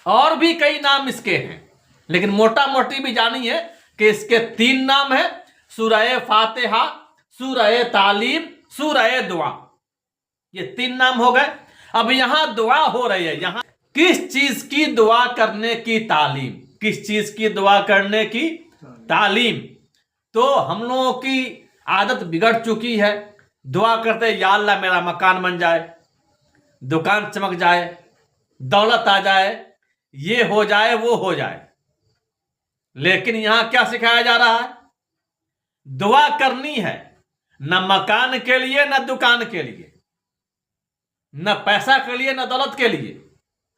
और भी कई नाम इसके हैं, लेकिन मोटा मोटी भी जानिए कि इसके 3 नाम है, सूरह फातिहा, सूरह तालीम, सूरह दुआ। ये 3 नाम हो गए। अब यहां दुआ हो रही है, यहां किस चीज की दुआ करने की तालीम, किस चीज की दुआ करने की तालीम। तो हम लोगों की आदत बिगड़ चुकी है, दुआ करते या अल्लाह मेरा मकान बन जाए, दुकान चमक जाए, दौलत आ जाए, ये हो जाए वो हो जाए। लेकिन यहां क्या सिखाया जा रहा है? दुआ करनी है न मकान के लिए, न दुकान के लिए, न पैसा के लिए, न दौलत के लिए।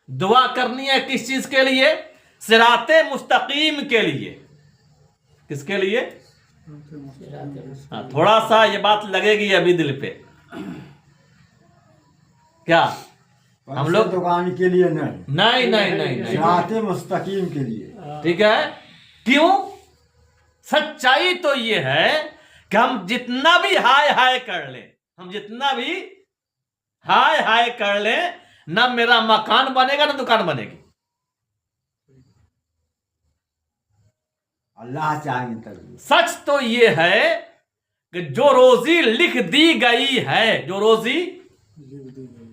दुआ करनी है किस चीज के लिए? सिराते मुस्तकीम के लिए। किसके लिए? थोड़ा सा ये बात लगेगी अभी दिल पे। क्या हम लोग दुकान के लिए नहीं, नहीं सिराते मुस्तकीम के लिए। ठीक है। क्यों? सच्चाई तो ये है कि हम जितना भी हाय हाय कर ले, हम जितना भी हाय हाय कर ले, ना मेरा मकान बनेगा ना दुकान बनेगी। अल्लाह चाहेंगे तभी। सच तो ये है कि जो रोजी लिख दी गई है, जो रोजी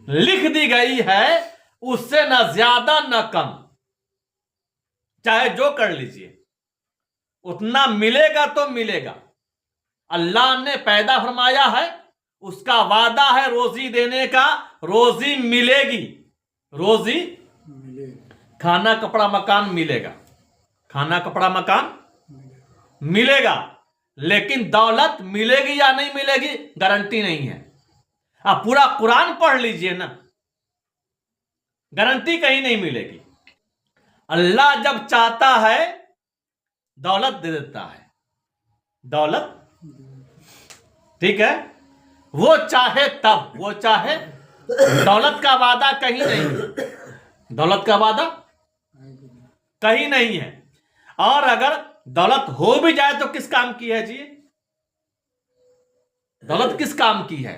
लिख दी गई है, उससे ना ज्यादा ना कम, चाहे जो कर लीजिए, उतना मिलेगा तो मिलेगा। अल्लाह ने पैदा फरमाया है, उसका वादा है रोजी देने का, रोजी मिलेगी, रोजी खाना कपड़ा मकान मिलेगा, खाना कपड़ा मकान मिलेगा। लेकिन दौलत मिलेगी या नहीं मिलेगी गारंटी नहीं है। आप पूरा कुरान पढ़ लीजिए ना, गारंटी कहीं नहीं मिलेगी। अल्लाह जब चाहता है दौलत दे देता है, दौलत, ठीक है। वो चाहे तब, वो चाहे, दौलत का वादा कहीं नहीं, दौलत का वादा कहीं नहीं है। और अगर दौलत हो भी जाए तो किस काम की है जी? दौलत किस काम की है?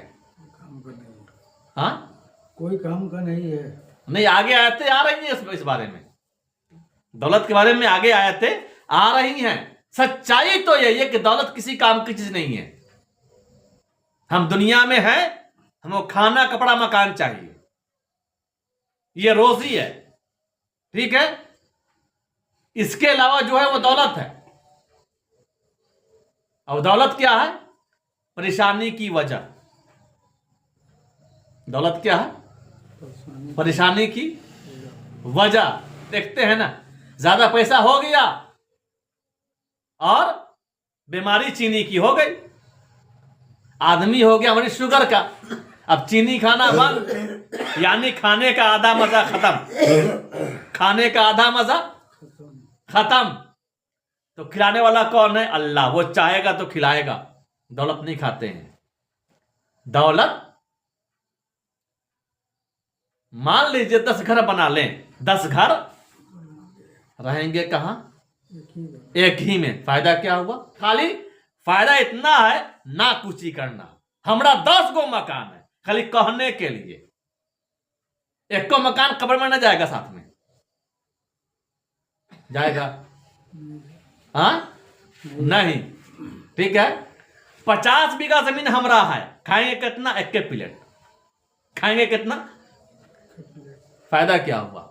हाँ, कोई काम का नहीं है। नहीं, आगे आयतें आ रही हैं इस बारे में, दौलत के बारे में आगे आयतें आ रही हैं। सच्चाई तो यही है कि दौलत किसी काम की चीज नहीं है। हम दुनिया में हैं, हमको खाना कपड़ा मकान चाहिए, ये रोजी है, ठीक है। इसके अलावा जो है वो दौलत है। और दौलत क्या है? परेशानी की वजह। दौलत क्या है? परेशानी की वजह। देखते हैं ना, ज्यादा पैसा हो गया और बीमारी चीनी की हो गई, आदमी हो गया हमारी शुगर का, अब चीनी खाना बंद, यानी खाने का आधा मजा खत्म, खाने का आधा मजा खत्म। तो खिलाने वाला कौन है? अल्लाह। वो चाहेगा तो खिलाएगा। दौलत नहीं खाते हैं। दौलत, मान लीजिए 10 घर बना लें, 10 घर रहेंगे कहां? एक ही में। फायदा क्या हुआ? खाली फायदा इतना है ना कुची करना। हमरा 10 गो मकान है, खाली कहने के लिए। एक को मकान कब्र में ना जाएगा, साथ में जाएगा? हाँ, नहीं, ठीक है। 50 बीघा जमीन हमरा है, खाएंगे कितना? 1 प्लेट खाएंगे कितना? फायदा क्या हुआ?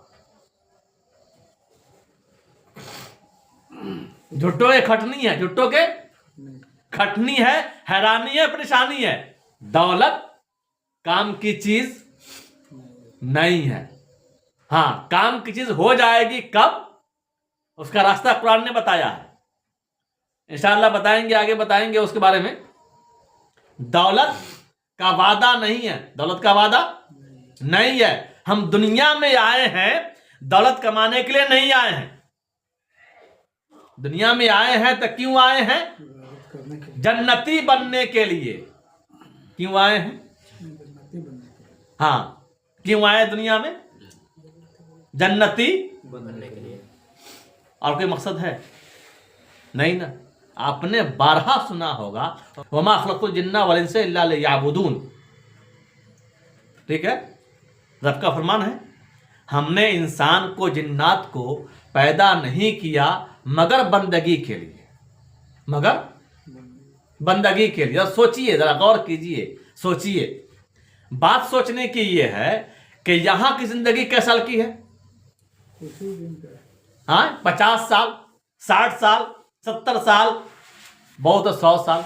झुट्टो के खटनी है, झुट्टो के खटनी है, हैरानी है, परेशानी है। दौलत काम की चीज नहीं है। हाँ, काम की चीज हो जाएगी कब? उसका रास्ता कुरान ने बताया है, इंशाअल्लाह बताएंगे, आगे बताएंगे उसके बारे में। दौलत का वादा नहीं है, दौलत का वादा नहीं है। हम दुनिया में आए हैं दौलत कमाने के लिए नहीं आए हैं। दुनिया में आए हैं तो क्यों आए हैं? जन्नती बनने के लिए। क्यों आए हैं? हाँ, क्यों आए दुनिया में? जन्नती बनने के लिए। और कोई मकसद है? नहीं ना। आपने 12 सुना होगा, वमा खलक़तुल जिन्ना वल इंसा इल्ला लियअबुदून। ठीक है, रब का फरमान है, हमने इंसान को, जिन्नात को पैदा नहीं किया मगर बंदगी के लिए, मगर बंदगी के लिए। और सोचिए, जरा गौर कीजिए, सोचिए। बात सोचने की यह है कि यहां की जिंदगी कै साल की है? हाँ, 50 साल, 60 साल, 70 साल, बहुत 100 साल,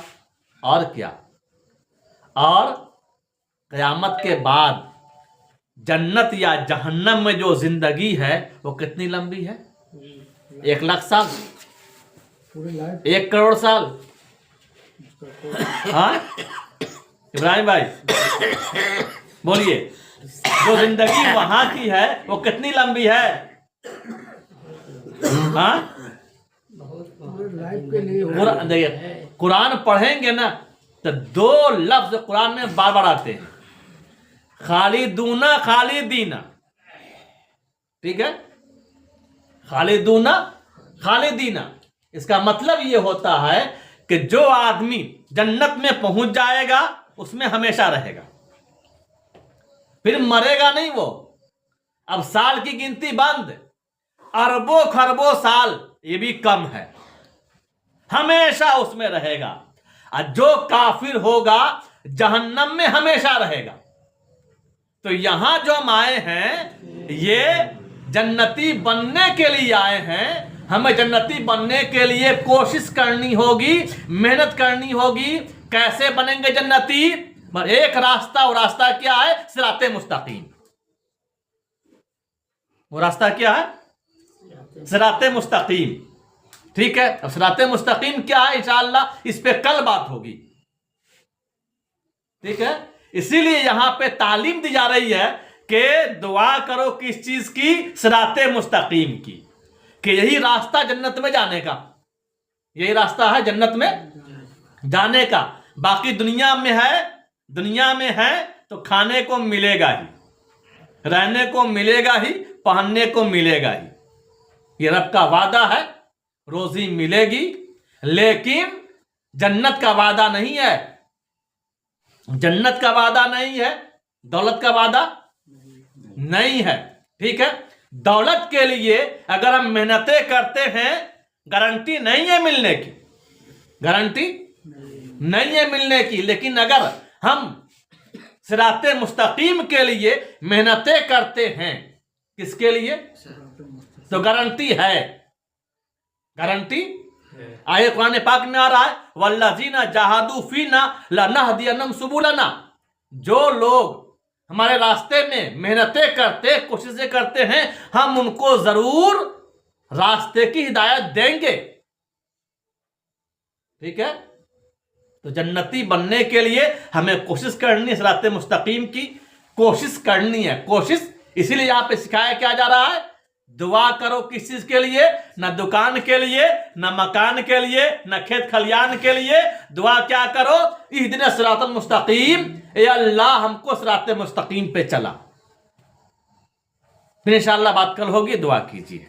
और क्या। और क़यामत के बाद जन्नत या जहन्नम में जो जिंदगी है वो कितनी लंबी है? 1 लाख साल, 1 करोड़ साल। हाँ इब्राहिम भाई बोलिए, जो जिंदगी वहां की है वो कितनी लंबी है? हाँ, देखिए कुरान पढ़ेंगे ना तो 2 लफ्ज कुरान में बार बार आते हैं, खालिदूना, खालिदीना। ठीक है, खालिदूना, खालिदीना। इसका मतलब ये होता है कि जो आदमी जन्नत में पहुंच जाएगा उसमें हमेशा रहेगा, फिर मरेगा नहीं वो। अब साल की गिनती बंद, अरबों खरबों साल ये भी कम है, हमेशा उसमें रहेगा। और जो काफिर होगा जहन्नम में हमेशा रहेगा। तो यहां जो हम आए हैं ये जन्नती बनने के लिए आए हैं। हमें जन्नती बनने के लिए कोशिश करनी होगी, मेहनत करनी होगी। कैसे बनेंगे जन्नती? एक रास्ता, वो रास्ता क्या है? सिराते मुस्तकीम। वो रास्ता क्या है? सिराते मुस्तकीम। ठीक है, अब सिराते मुस्तकीम क्या है इंशाअल्लाह इस पे कल बात होगी। ठीक है, इसीलिए यहां पे तालीम दी जा रही है कि दुआ करो किस चीज की? सिराते मुस्तकीम की, कि यही रास्ता जन्नत में जाने का, यही रास्ता है जन्नत में जाने का। बाकी दुनिया में है तो खाने को मिलेगा ही, रहने को मिलेगा ही, पहनने को मिलेगा ही, ये रब का वादा है, रोजी मिलेगी। लेकिन जन्नत का वादा नहीं है, जन्नत का वादा नहीं है, दौलत का वादा नहीं है। ठीक है, दौलत के लिए अगर हम मेहनतें करते हैं गारंटी नहीं है मिलने की, गारंटी नहीं है मिलने की। लेकिन अगर हम सिराते मुस्तकीम के लिए मेहनतें करते हैं, किसके लिए? तो गारंटी है, गारंटी। आये कुरान पाक में आ रहा है, वल्लज़ीना जहादू फीना लनहदियन्नहुम सुबुलना। जो लोग हमारे रास्ते में मेहनतें करते, कोशिशें करते हैं, हम उनको जरूर रास्ते की हिदायत देंगे। ठीक है, तो जन्नती बनने के लिए हमें कोशिश करनी है, सिराते मुस्तकीम की कोशिश करनी है। कोशिश इसीलिए यहां पे सिखाया क्या जा रहा है? दुआ करो किस चीज के लिए? न दुकान के लिए, न मकान के लिए, न खेत खलियान के लिए। दुआ क्या करो? इहदिना सिरातल मुस्तकीम, ए अल्लाह हमको सिराते मुस्तकीम पे चला। फिर इंशाअल्लाह बात कल होगी, दुआ कीजिए।